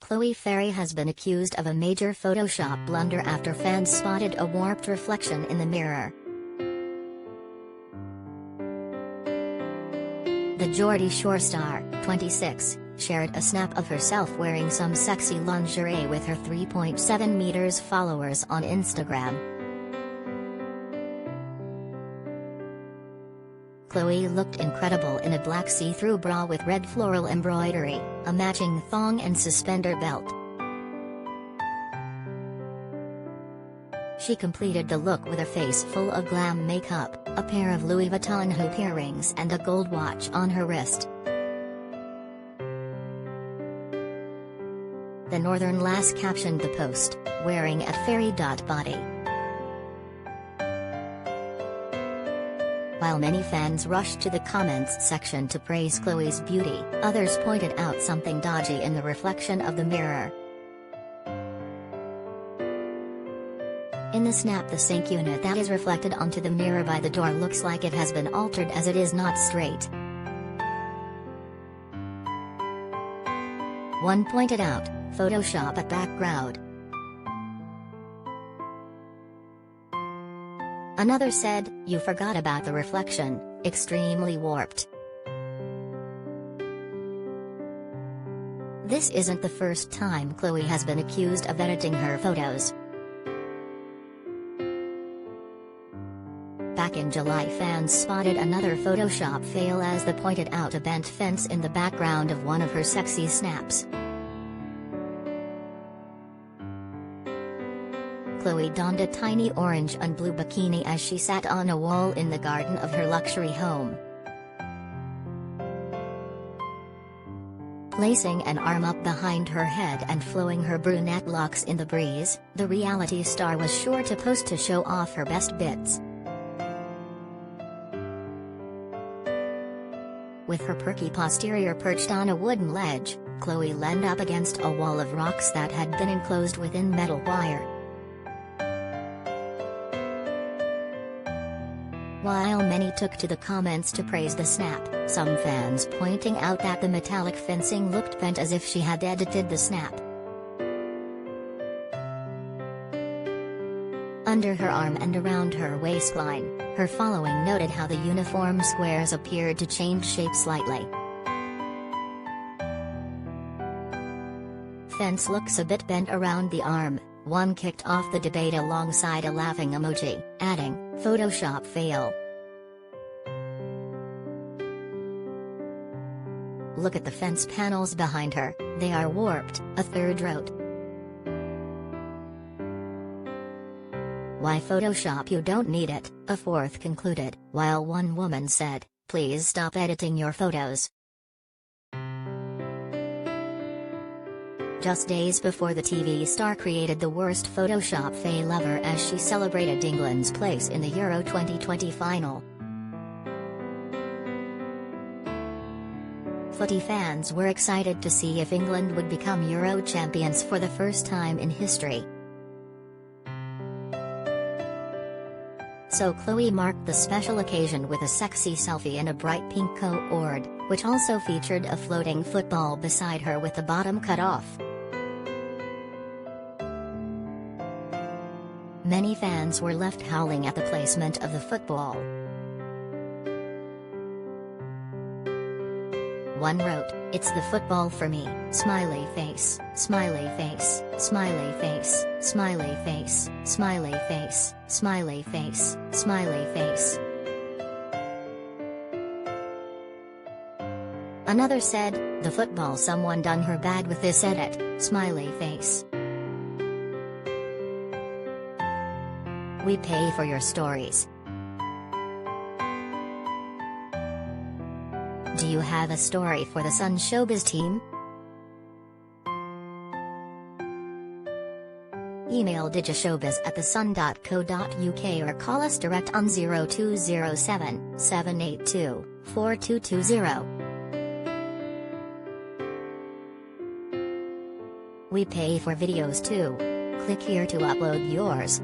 Chloe Ferry has been accused of a major Photoshop blunder after fans spotted a warped reflection in the mirror. The Geordie Shore star, 26, shared a snap of herself wearing some sexy lingerie with her 3.7 million followers on Instagram. Chloe looked incredible in a black see-through bra with red floral embroidery, a matching thong and suspender belt. She completed the look with a face full of glam makeup, a pair of Louis Vuitton hoop earrings and a gold watch on her wrist. The Northern lass captioned the post, "Wearing at FERRY.body." While many fans rushed to the comments section to praise Chloe's beauty, others pointed out something dodgy in the reflection of the mirror. In the snap, the sink unit that is reflected onto the mirror by the door looks like it has been altered as it is not straight. One pointed out, "Photoshop at background." Another said, "You forgot about the reflection, extremely warped." This isn't the first time Chloe has been accused of editing her photos. Back in July, fans spotted another Photoshop fail as they pointed out a bent fence in the background of one of her sexy snaps. Chloe donned a tiny orange and blue bikini as she sat on a wall in the garden of her luxury home. Placing an arm up behind her head and flowing her brunette locks in the breeze, the reality star was sure to pose to show off her best bits. With her perky posterior perched on a wooden ledge, Chloe leaned up against a wall of rocks that had been enclosed within metal wire. While many took to the comments to praise the snap, some fans pointing out that the metallic fencing looked bent as if she had edited the snap. Under her arm and around her waistline, her following noted how the uniform squares appeared to change shape slightly. "Fence looks a bit bent around the arm," one kicked off the debate alongside a laughing emoji, adding, "Photoshop fail." "Look at the fence panels behind her, they are warped," a third wrote. "Why Photoshop? You don't need it," a fourth concluded, while one woman said, "Please stop editing your photos." Just days before the TV star created the worst Photoshop fail ever as she celebrated England's place in the Euro 2020 final. Footy fans were excited to see if England would become Euro champions for the first time in history. So Chloe marked the special occasion with a sexy selfie in a bright pink coat, which also featured a floating football beside her with the bottom cut off. Many fans were left howling at the placement of the football. One wrote, "It's the football for me, smiley face, smiley face, smiley face, smiley face, smiley face, smiley face, smiley face." Another said, "The football, someone done her bad with this edit, smiley face." We pay for your stories. Do you have a story for the Sun Showbiz team? Email digishowbiz@thesun.co.uk or call us direct on 0207 782 4220. We pay for videos too. Click here to upload yours.